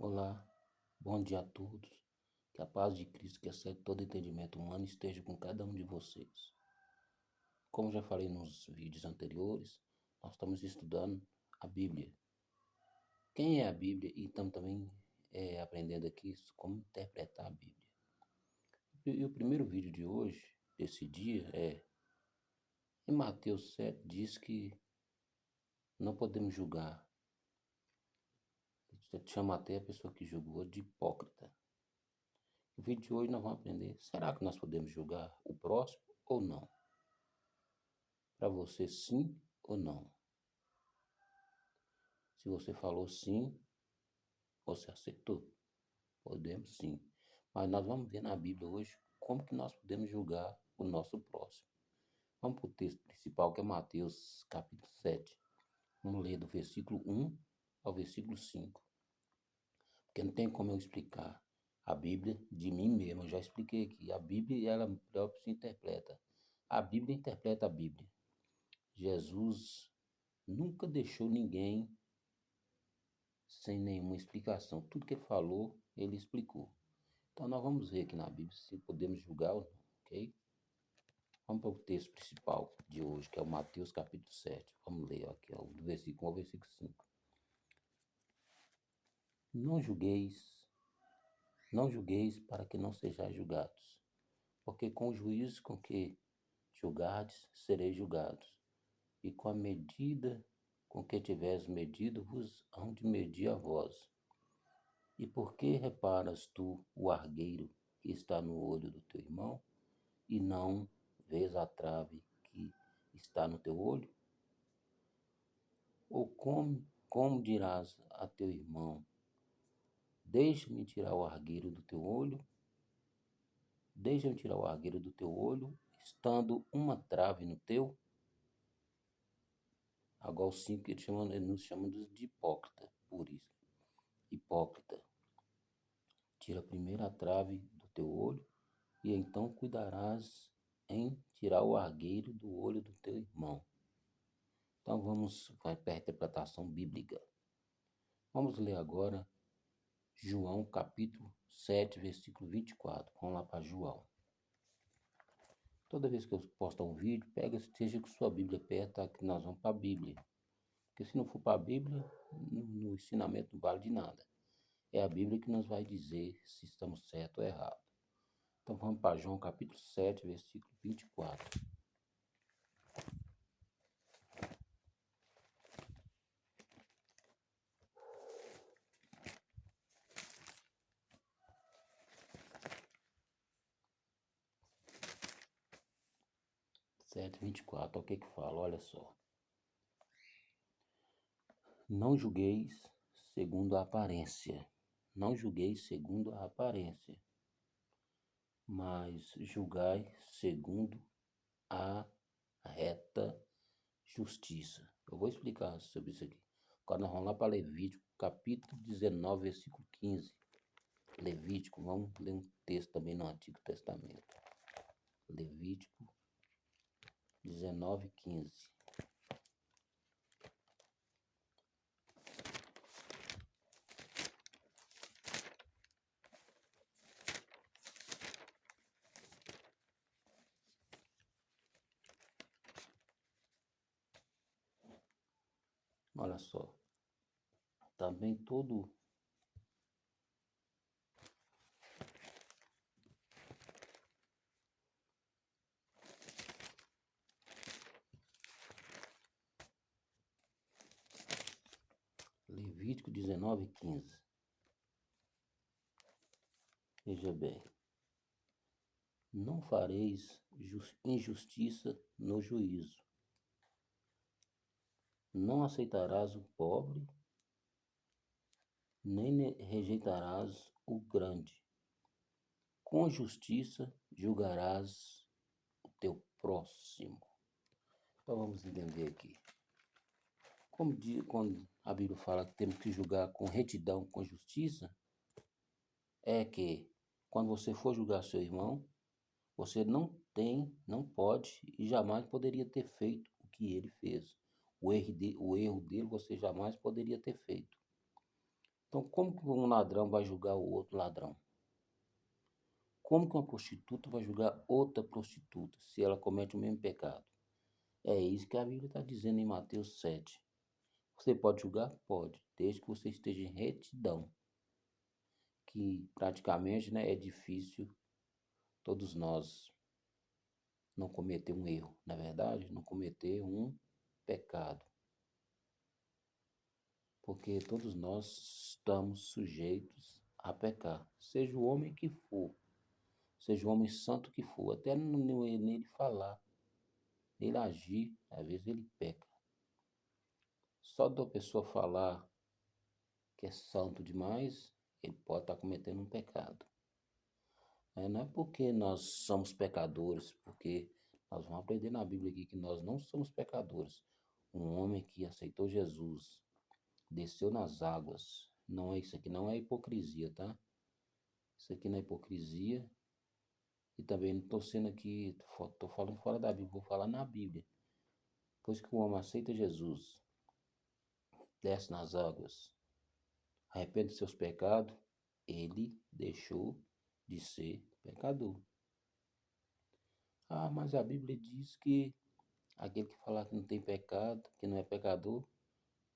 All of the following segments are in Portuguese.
Olá, bom dia a todos. Que a paz de Cristo, que excede todo entendimento humano, esteja com cada um de vocês. Como já falei nos vídeos anteriores, nós estamos estudando a Bíblia. Quem é a Bíblia? E estamos também aprendendo aqui como interpretar a Bíblia. E o primeiro vídeo de hoje, desse dia, em Mateus 7, diz que não podemos julgar. Chama até a pessoa que julgou de hipócrita. No vídeo de hoje nós vamos aprender, será que nós podemos julgar o próximo ou não? Para você, sim ou não? Se você falou sim, você acertou. Podemos sim. Mas nós vamos ver na Bíblia hoje como que nós podemos julgar o nosso próximo. Vamos para o texto principal, que é Mateus capítulo 7. Vamos ler do versículo 1 ao versículo 5. Porque não tem como eu explicar a Bíblia de mim mesmo. Eu já expliquei aqui. A Bíblia, ela própria se interpreta. A Bíblia interpreta a Bíblia. Jesus nunca deixou ninguém sem nenhuma explicação. Tudo que ele falou, ele explicou. Então nós vamos ver aqui na Bíblia se podemos julgar ou não, ok? Vamos para o texto principal de hoje, que é o Mateus capítulo 7. Vamos ler aqui, ó, do versículo 1 ao versículo 5. Não julgueis, não julgueis para que não sejais julgados, porque com o juízo com que julgardes, sereis julgados, e com a medida com que tiveres medido, vos hão de medir a vós. E por que reparas tu o argueiro que está no olho do teu irmão, e não vês a trave que está no teu olho? Ou como dirás a teu irmão, deixa-me tirar o argueiro do teu olho? Deixa-me tirar o argueiro do teu olho, estando uma trave no teu? Agora o 5 ele nos chama de hipócrita, por isso. Hipócrita, tira primeiro a trave do teu olho, e então cuidarás em tirar o argueiro do olho do teu irmão. Então vamos para a interpretação bíblica. Vamos ler agora João capítulo 7, versículo 24. Vamos lá para João. Toda vez que eu postar um vídeo, esteja com sua Bíblia perto, que nós vamos para a Bíblia. Porque se não for para a Bíblia, no ensinamento não vale de nada. É a Bíblia que nos vai dizer se estamos certo ou errado. Então vamos para João capítulo 7, versículo 24. 7:24, o que que fala? Olha só. Não julgueis segundo a aparência. Não julgueis segundo a aparência, mas julgai segundo a reta justiça. Eu vou explicar sobre isso aqui. Agora nós vamos lá para Levítico, capítulo 19, versículo 15. Levítico, vamos ler um texto também no Antigo Testamento. Levítico 19, 15. Olha só. Também todo Levítico 19, 15. Veja bem. Não fareis injustiça no juízo. Não aceitarás o pobre, nem rejeitarás o grande. Com justiça julgarás o teu próximo. Então vamos entender aqui. Quando a Bíblia fala que temos que julgar com retidão, com justiça, é que quando você for julgar seu irmão, você não pode e jamais poderia ter feito o que ele fez. O erro dele você jamais poderia ter feito. Então, como que um ladrão vai julgar o outro ladrão? Como que uma prostituta vai julgar outra prostituta se ela comete o mesmo pecado? É isso que a Bíblia está dizendo em Mateus 7. Você pode julgar? Pode, desde que você esteja em retidão, que praticamente, né, é difícil todos nós não cometer um erro, na verdade, não cometer um pecado, porque todos nós estamos sujeitos a pecar, seja o homem que for, seja o homem santo que for, até nele falar, nele agir, às vezes ele peca. Só da pessoa falar que é santo demais, ele pode estar cometendo um pecado. Não é porque nós somos pecadores, porque nós vamos aprender na Bíblia aqui que nós não somos pecadores. Um homem que aceitou Jesus, desceu nas águas. Não é isso aqui, não é hipocrisia, tá? Isso aqui não é hipocrisia. E também não estou sendo aqui, estou falando fora da Bíblia, vou falar na Bíblia. Depois que o homem aceita Jesus, desce nas águas, arrepende dos seus pecados, ele deixou de ser pecador. Ah, mas a Bíblia diz que aquele que falar que não tem pecado, que não é pecador,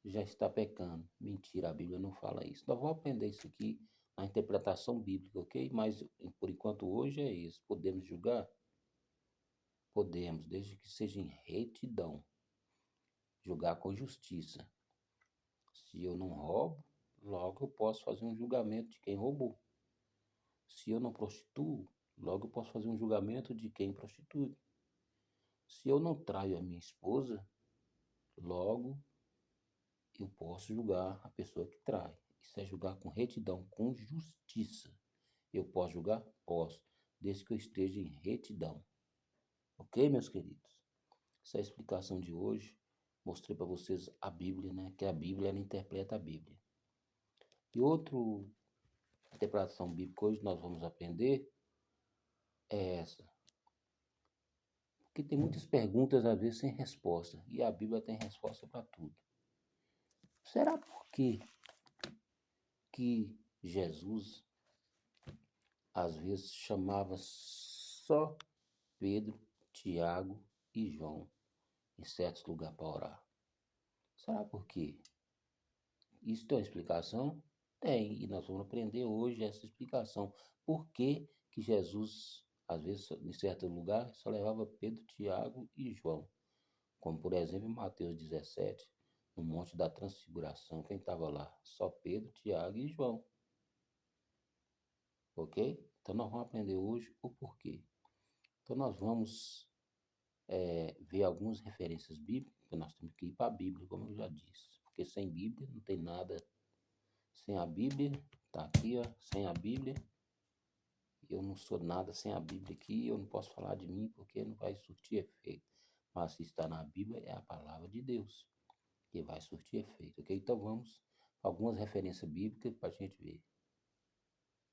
já está pecando. Mentira, a Bíblia não fala isso. Nós vamos aprender isso aqui na interpretação bíblica, ok? Mas por enquanto hoje é isso. Podemos julgar? Podemos, desde que seja em retidão. Julgar com justiça. Se eu não roubo, logo eu posso fazer um julgamento de quem roubou. Se eu não prostituo, logo eu posso fazer um julgamento de quem prostitui. Se eu não traio a minha esposa, logo eu posso julgar a pessoa que trai. Isso é julgar com retidão, com justiça. Eu posso julgar? Posso, desde que eu esteja em retidão. Ok, meus queridos? Essa é a explicação de hoje. Mostrei para vocês a Bíblia, né? Que a Bíblia, ela interpreta a Bíblia. E outra interpretação bíblica hoje nós vamos aprender é essa. Porque tem muitas perguntas, às vezes, sem resposta. E a Bíblia tem resposta para tudo. Será por que Jesus, às vezes, chamava só Pedro, Tiago e João em certos lugares para orar? Será por quê? Isso tem uma explicação? Tem, e nós vamos aprender hoje essa explicação. Por que que Jesus, às vezes, em certo lugar, só levava Pedro, Tiago e João? Como, por exemplo, em Mateus 17, no Monte da Transfiguração, quem estava lá? Só Pedro, Tiago e João. Ok? Então, nós vamos aprender hoje o porquê. Então, nós vamos ver algumas referências bíblicas, porque nós temos que ir para a Bíblia, como eu já disse. Porque sem Bíblia não tem nada. Sem a Bíblia, tá aqui, ó, sem a Bíblia, eu não sou nada sem a Bíblia aqui, eu não posso falar de mim porque não vai surtir efeito. Mas se está na Bíblia, é a palavra de Deus que vai surtir efeito, ok? Então vamos a algumas referências bíblicas para a gente ver.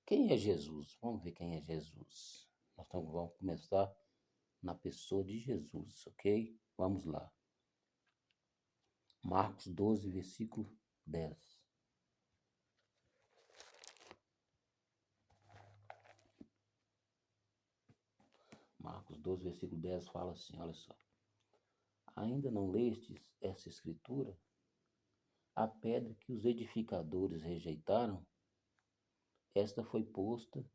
Quem é Jesus? Vamos ver quem é Jesus. Vamos começar na pessoa de Jesus, ok? Vamos lá. Marcos 12, versículo 10. Marcos 12, versículo 10 fala assim, olha só. Ainda não lestes essa escritura? A pedra que os edificadores rejeitaram, esta foi posta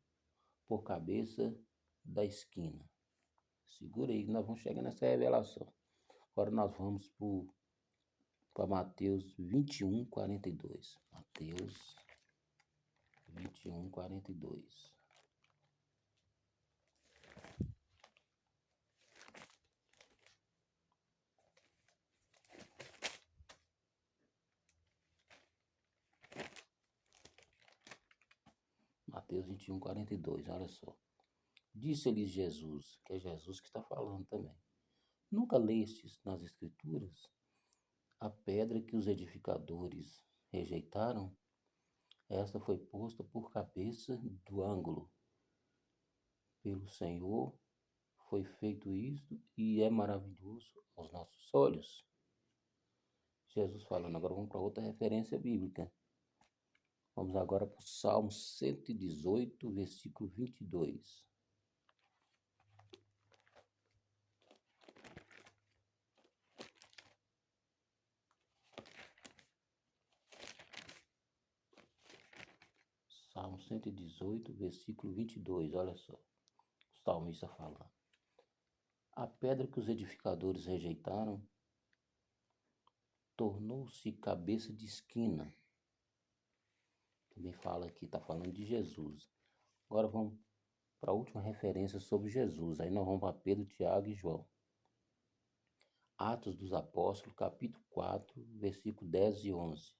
por cabeça da esquina. Segura aí, nós vamos chegar nessa revelação. Agora nós vamos para Mateus 21, 42. Mateus 21, 42. Mateus 21, 42, olha só. Disse-lhes Jesus, que é Jesus que está falando também. Nunca lestes nas Escrituras a pedra que os edificadores rejeitaram? Esta foi posta por cabeça do ângulo. Pelo Senhor foi feito isto e é maravilhoso aos nossos olhos. Jesus falando, agora vamos para outra referência bíblica. Vamos agora para o Salmo 118, versículo 22. Salmo 118, versículo 22. Olha só, o salmista falando. A pedra que os edificadores rejeitaram tornou-se cabeça de esquina. Também fala aqui, está falando de Jesus. Agora vamos para a última referência sobre Jesus. Aí nós vamos para Pedro, Tiago e João. Atos dos Apóstolos, capítulo 4, versículo 10 e 11.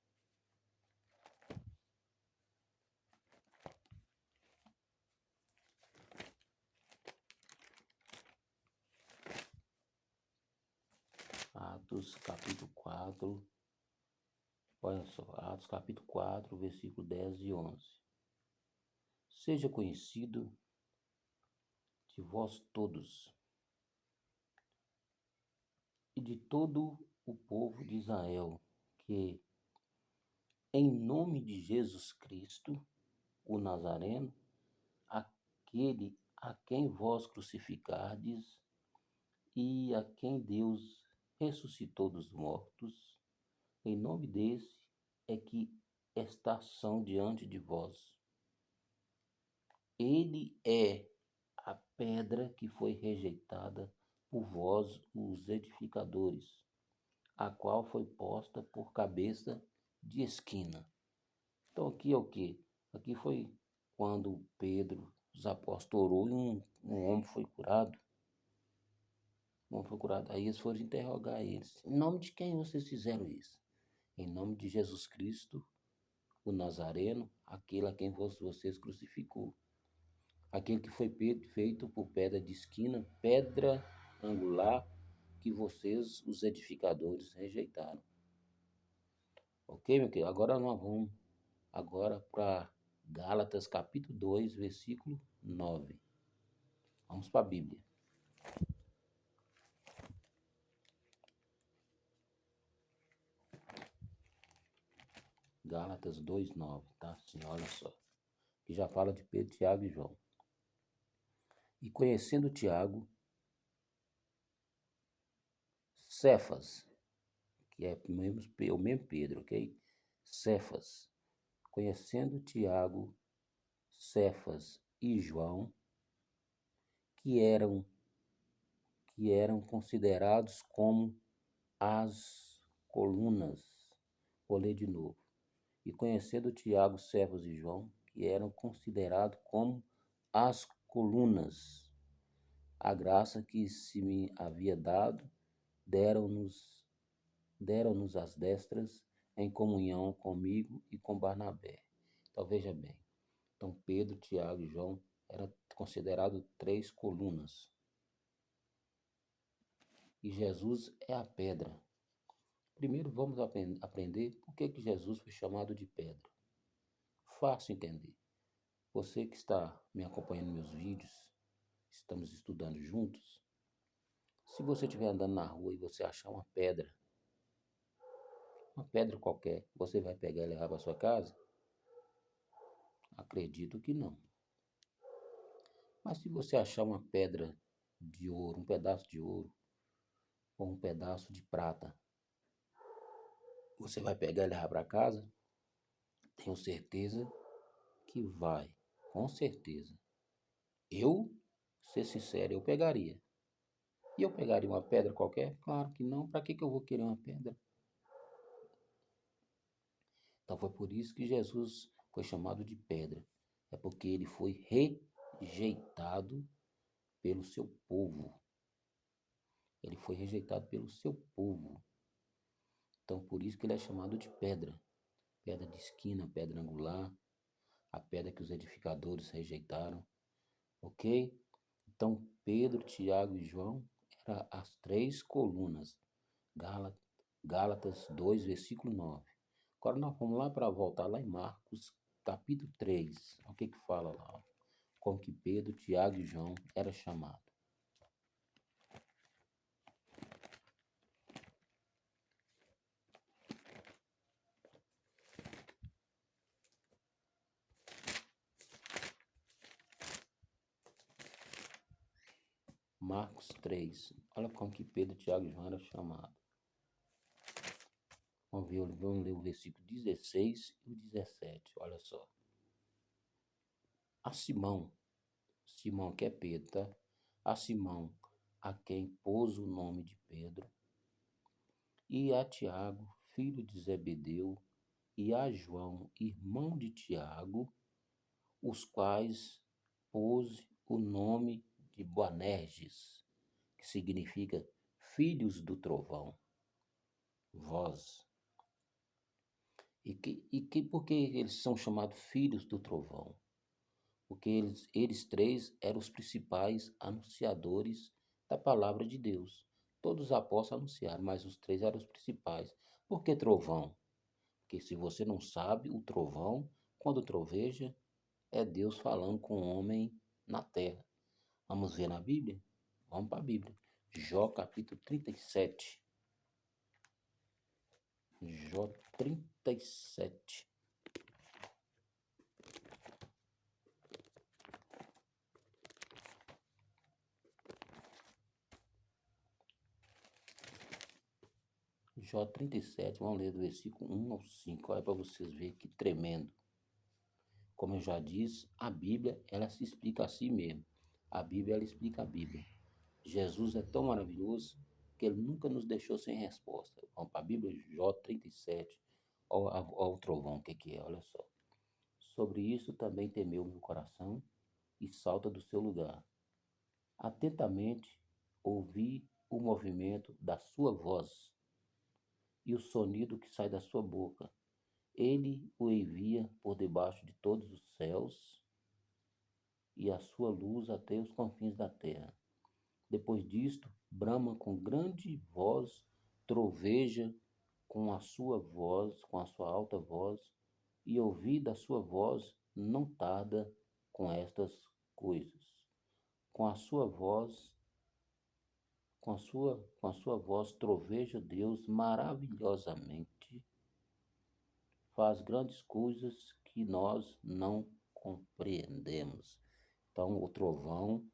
Atos, capítulo 4. Olha só, Atos, capítulo 4, versículo 10 e 11. Seja conhecido de vós todos e de todo o povo de Israel, que em nome de Jesus Cristo, o Nazareno, aquele a quem vós crucificardes e a quem Deus ressuscitou dos mortos, em nome desse é que estação diante de vós. Ele é a pedra que foi rejeitada por vós, os edificadores, a qual foi posta por cabeça de esquina. Então aqui é o quê? Aqui foi quando Pedro, os apóstolos, orou e um homem foi curado. Um homem foi curado. Aí eles foram interrogar eles. Em nome de quem vocês fizeram isso? Em nome de Jesus Cristo, o Nazareno, aquele a quem vocês crucificou. Aquele que foi feito por pedra de esquina, pedra angular, que vocês, os edificadores, rejeitaram. Ok, meu querido? Agora nós vamos para Gálatas, capítulo 2, versículo 9. Vamos para a Bíblia. Gálatas 2, 9, tá? Assim, olha só. Que já fala de Pedro, Tiago e João. E conhecendo Tiago, Cefas, que é o mesmo Pedro, ok? Cefas. Conhecendo Tiago, Cefas e João, que eram considerados como as colunas. Vou ler de novo. E conhecendo Tiago, Cefas e João, que eram considerados como as colunas, a graça que se me havia dado, deram-nos as destras em comunhão comigo e com Barnabé. Então veja bem. Então Pedro, Tiago e João eram considerados 3 colunas. E Jesus é a pedra. Primeiro vamos aprender por que Jesus foi chamado de pedra. Fácil entender. Você que está me acompanhando nos meus vídeos, estamos estudando juntos. Se você estiver andando na rua e você achar uma pedra qualquer, você vai pegar e levar para sua casa? Acredito que não. Mas se você achar uma pedra de ouro, um pedaço de ouro, ou um pedaço de prata, você vai pegar e levar para casa? Tenho certeza que vai, com certeza. Eu, ser sincero, eu pegaria. E eu pegaria uma pedra qualquer? Claro que não. Para que eu vou querer uma pedra? Então foi por isso que Jesus foi chamado de pedra. É porque ele foi rejeitado pelo seu povo. Ele foi rejeitado pelo seu povo. Então por isso que ele é chamado de pedra. Pedra de esquina, pedra angular, a pedra que os edificadores rejeitaram. Ok? Então Pedro, Tiago e João eram as 3 colunas. Gálatas 2, versículo 9. Agora nós vamos lá para voltar lá em Marcos, capítulo 3. O que fala lá? Como que Pedro, Tiago e João era chamado. Marcos 3. Olha como que Pedro, Tiago e João eram chamados. Vamos ler o versículo 16 e o 17. Olha só. A Simão que é Pedro, tá? A Simão, a quem pôs o nome de Pedro, e a Tiago, filho de Zebedeu, e a João, irmão de Tiago, os quais pôs o nome de Boanerges, que significa filhos do trovão, voz. Por que eles são chamados filhos do trovão? Porque eles três eram os principais anunciadores da palavra de Deus. Todos os apóstolos anunciaram, mas os três eram os principais. Por que trovão? Porque se você não sabe, o trovão, quando troveja, é Deus falando com o homem na terra. Vamos ver na Bíblia? Vamos para a Bíblia. Jó capítulo 37. Jó 37. Jó 37, vamos ler do versículo 1 ao 5. Olha para vocês verem que tremendo. Como eu já disse, a Bíblia, ela se explica a si mesma. A Bíblia, ela explica a Bíblia. Jesus é tão maravilhoso que ele nunca nos deixou sem resposta. Vamos para a Bíblia, Jó 37. Olha o trovão, o que é, olha só. Sobre isso também temeu meu coração e salta do seu lugar. Atentamente ouvi o movimento da sua voz e o sonido que sai da sua boca. Ele o envia por debaixo de todos os céus e a sua luz até os confins da terra. Depois disto, brama com grande voz, troveja com a sua voz, com a sua alta voz, e ouvi da sua voz, não tarda com estas coisas. Com a sua voz, com a sua voz troveja Deus maravilhosamente, faz grandes coisas que nós não compreendemos. Então, o trovão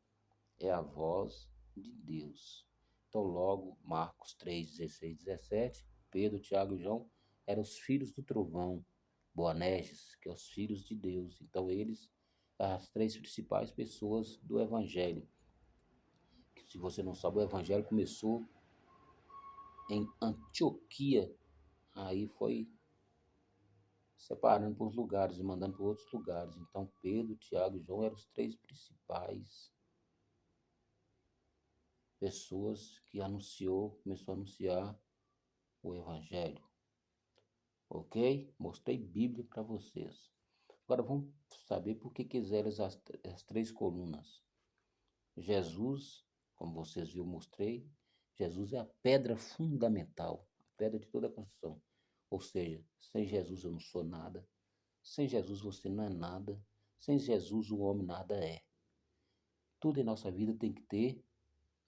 é a voz de Deus. Então, logo, Marcos 3, 16, 17, Pedro, Tiago e João eram os filhos do trovão, Boanerges, que é os filhos de Deus. Então, eles, as três principais pessoas do Evangelho. Que, se você não sabe, o Evangelho começou em Antioquia, aí foi separando por lugares e mandando para outros lugares. Então, Pedro, Tiago e João eram os três principais pessoas que começou a anunciar o Evangelho. Ok? Mostrei Bíblia para vocês. Agora vamos saber por que quiseram as três colunas. Jesus, como vocês viram, mostrei, Jesus é a pedra fundamental, a pedra de toda a construção. Ou seja, sem Jesus eu não sou nada, sem Jesus você não é nada, sem Jesus o homem nada é. Tudo em nossa vida tem que ter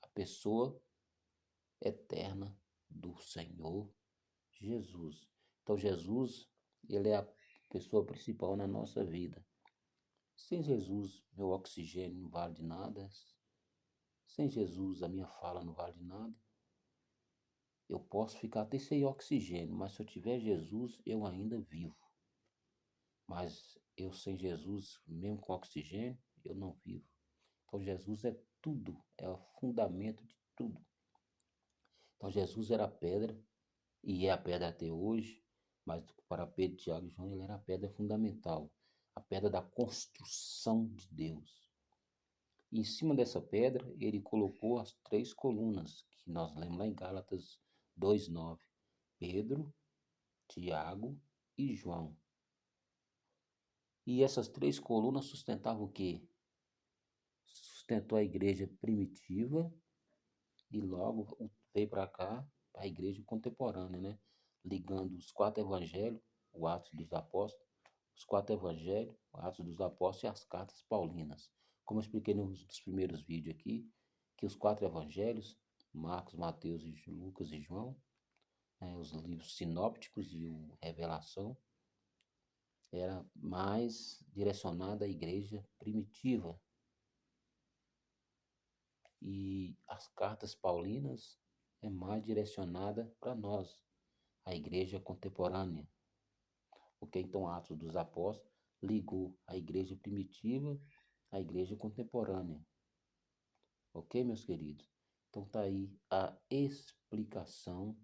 a pessoa eterna do Senhor Jesus. Então Jesus, ele é a pessoa principal na nossa vida. Sem Jesus, meu oxigênio não vale de nada. Sem Jesus, a minha fala não vale de nada. Eu posso ficar até sem oxigênio, mas se eu tiver Jesus, eu ainda vivo. Mas eu sem Jesus, mesmo com oxigênio, eu não vivo. Então Jesus é tudo, é o fundamento de tudo. Então Jesus era a pedra, e é a pedra até hoje, mas para Pedro, Tiago e João, ele era a pedra fundamental, a pedra da construção de Deus. E em cima dessa pedra, ele colocou as três colunas, que nós lemos lá em Gálatas 2:9. Pedro, Tiago e João. E essas três colunas sustentavam o quê? Sustentou a igreja primitiva e logo veio para cá, para a igreja contemporânea, né? Ligando os quatro evangelhos, o Atos dos Apóstolos, os quatro evangelhos, o Atos dos Apóstolos e as cartas paulinas. Como eu expliquei nos primeiros vídeos aqui, que os quatro evangelhos, Marcos, Mateus, Lucas e João, os livros sinópticos e o Revelação, era mais direcionada à igreja primitiva. E as cartas paulinas é mais direcionada para nós, a igreja contemporânea. Ok? Então, Atos dos Apóstolos ligou a igreja primitiva à igreja contemporânea. Ok, meus queridos? Então, tá aí a explicação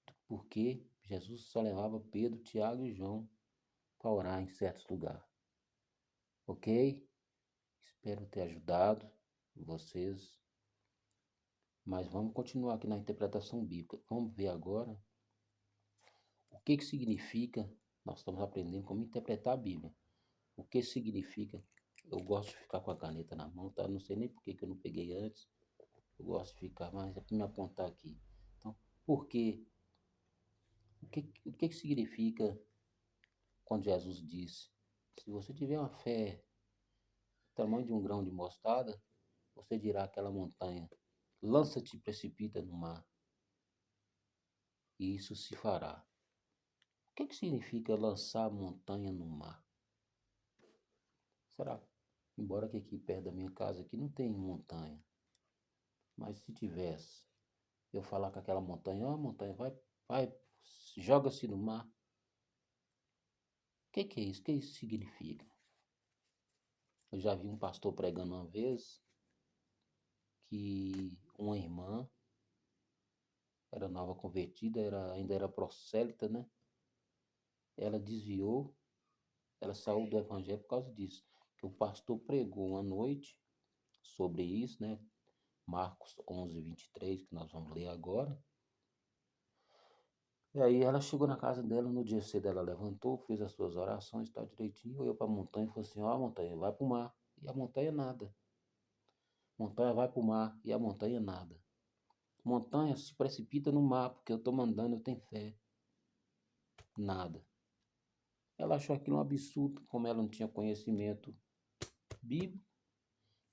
do porquê Jesus só levava Pedro, Tiago e João para orar em certos lugares. Ok? Espero ter ajudado vocês. Mas vamos continuar aqui na interpretação bíblica. Vamos ver agora o que significa. Nós estamos aprendendo como interpretar a Bíblia. O que significa? Eu gosto de ficar com a caneta na mão, tá? Não sei nem por que eu não peguei antes. Eu gosto de ficar, mas é para me apontar aqui. Então, por quê? O que significa quando Jesus disse: se você tiver uma fé do tamanho de um grão de mostarda, você dirá àquela montanha: lança-te e precipita no mar, e isso se fará. O que significa lançar a montanha no mar? Será? Embora que aqui perto da minha casa aqui não tem montanha, mas se tivesse, eu falar com aquela montanha, ó, montanha, vai, joga-se no mar. O que é isso? O que isso significa? Eu já vi um pastor pregando uma vez que uma irmã era nova convertida, ainda era prosélita, né? Ela desviou, ela saiu do evangelho por causa disso. Que o pastor pregou uma noite sobre isso, né? Marcos 11:23, que nós vamos ler agora. E aí ela chegou na casa dela, no dia cedo ela levantou, fez as suas orações, tal direitinho, olhou para a montanha e falou assim: ó, a montanha, vai para o mar. E a montanha nada. Montanha vai para o mar e a montanha nada. Montanha se precipita no mar, porque eu estou mandando, eu tenho fé. Nada. Ela achou aquilo um absurdo, como ela não tinha conhecimento bíblico.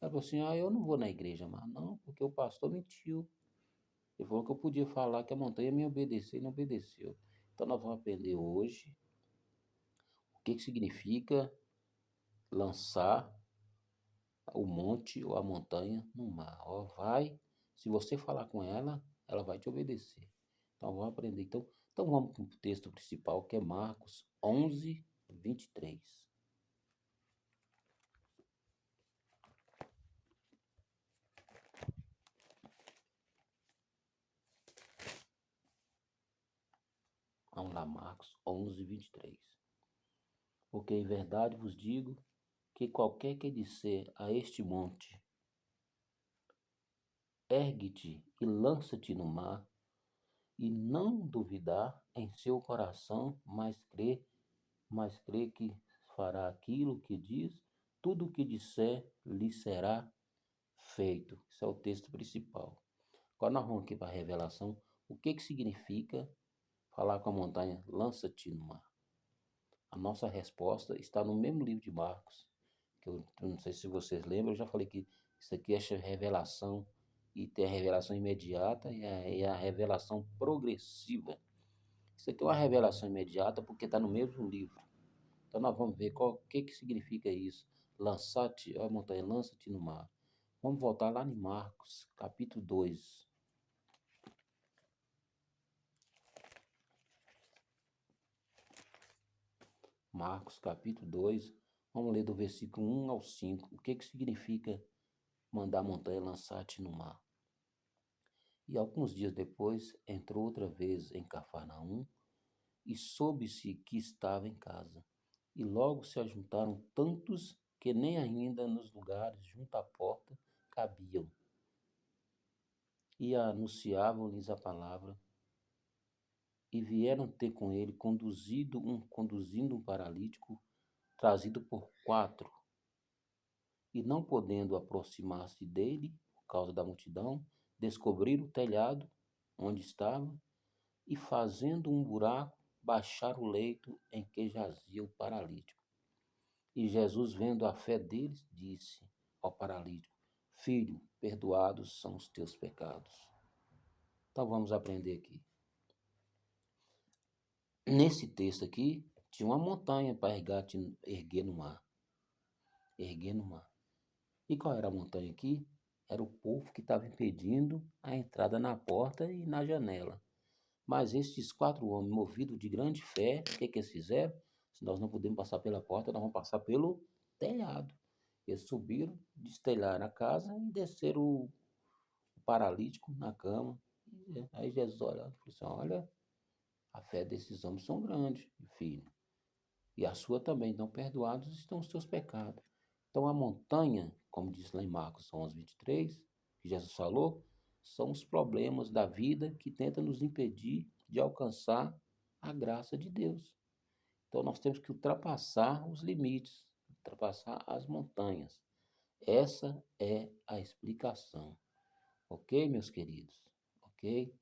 Ela falou assim: eu não vou na igreja mais, não, porque o pastor mentiu. Ele falou que eu podia falar que a montanha me obedecer e não obedeceu. Então nós vamos aprender hoje o que significa lançar o monte ou a montanha no mar. Ó, vai, se você falar com ela, ela vai te obedecer. Então vamos aprender. Então vamos para o texto principal, que é Marcos 11:23. Vamos lá, Marcos 11:23. Porque em verdade vos digo que qualquer que disser a este monte, ergue-te e lança-te no mar, e não duvidar em seu coração, mas crê que fará aquilo que diz, tudo o que disser lhe será feito. Esse é o texto principal. Agora nós vamos aqui para a revelação. O que significa falar com a montanha, lança-te no mar? A nossa resposta está no mesmo livro de Marcos, que eu não sei se vocês lembram, eu já falei que isso aqui é revelação, e tem a revelação imediata e a revelação progressiva. Isso aqui é uma revelação imediata porque está no mesmo livro. Então nós vamos ver o que significa isso. Lançar-te, ó montanha, lança-te no mar. Vamos voltar lá em Marcos, capítulo 2. Marcos, capítulo 2. Vamos ler do versículo 1 ao 5. O que significa mandar a montanha lançar-te no mar? E alguns dias depois, entrou outra vez em Cafarnaum, e soube-se que estava em casa. E logo se ajuntaram tantos que nem ainda nos lugares junto à porta cabiam. E anunciavam-lhes a palavra, e vieram ter com ele conduzindo um paralítico, trazido por 4. E não podendo aproximar-se dele, por causa da multidão, descobriram o telhado onde estava, e fazendo um buraco, baixaram o leito em que jazia o paralítico. E Jesus, vendo a fé deles, disse ao paralítico: Filho, perdoados são os teus pecados. Então vamos aprender aqui. Nesse texto aqui, tinha uma montanha para erguer no mar. Erguer no mar. E qual era a montanha aqui? Era o povo que estava impedindo a entrada na porta e na janela. Mas estes 4 homens, movidos de grande fé, o que que eles fizeram? Se nós não podemos passar pela porta, nós vamos passar pelo telhado. Eles subiram, destelharam a casa e desceram o paralítico na cama. Aí Jesus olhando, falou assim: olha, a fé desses homens são grandes, filho. E a sua também. Então, perdoados estão os seus pecados. Então, a montanha, como diz lá em Marcos 11:23, que Jesus falou, são os problemas da vida que tentam nos impedir de alcançar a graça de Deus. Então, nós temos que ultrapassar os limites, ultrapassar as montanhas. Essa é a explicação. Ok, meus queridos? Ok?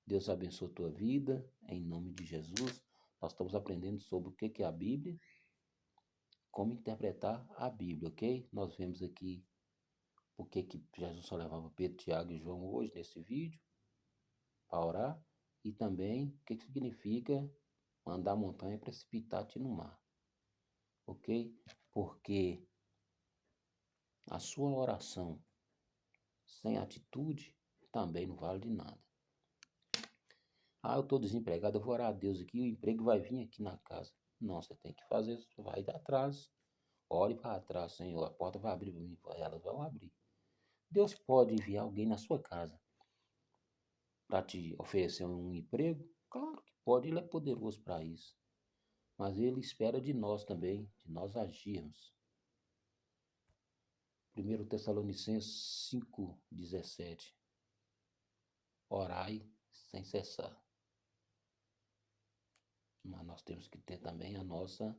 Deus abençoe a tua vida, em nome de Jesus. Nós estamos aprendendo sobre o que é a Bíblia, como interpretar a Bíblia, ok? Nós vemos aqui porque que Jesus só levava Pedro, Tiago e João hoje nesse vídeo para orar e também o que significa mandar a montanha precipitar-te no mar, ok? Porque a sua oração sem atitude também não vale de nada. Ah, eu estou desempregado, eu vou orar a Deus aqui, o emprego vai vir aqui na casa. Não, você tem que fazer, vai atrás. Ore para trás, Senhor, a porta vai abrir para mim, elas vão abrir. Deus pode enviar alguém na sua casa para te oferecer um emprego? Claro que pode, Ele é poderoso para isso. Mas Ele espera de nós também, de nós agirmos. 1 Tessalonicenses 5:17. Orai sem cessar. Mas nós temos que ter também a nossa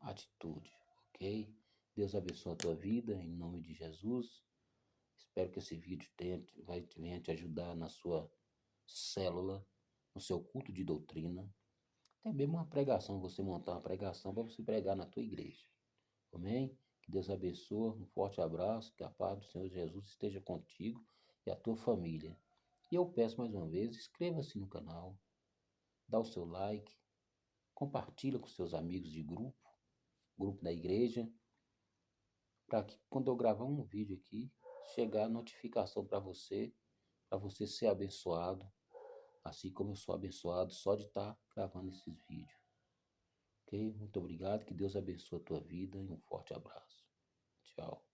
atitude, ok? Deus abençoe a tua vida, em nome de Jesus. Espero que esse vídeo venha te ajudar na sua célula, no seu culto de doutrina. Até mesmo uma pregação, você montar uma pregação para você pregar na tua igreja. Amém? Que Deus abençoe, um forte abraço, que a paz do Senhor Jesus esteja contigo e a tua família. E eu peço mais uma vez, inscreva-se no canal, dá o seu like, compartilha com seus amigos de grupo da igreja, para que quando eu gravar um vídeo aqui, chegar a notificação para você ser abençoado, assim como eu sou abençoado só de estar gravando esses vídeos. Ok? Muito obrigado, que Deus abençoe a tua vida e um forte abraço. Tchau.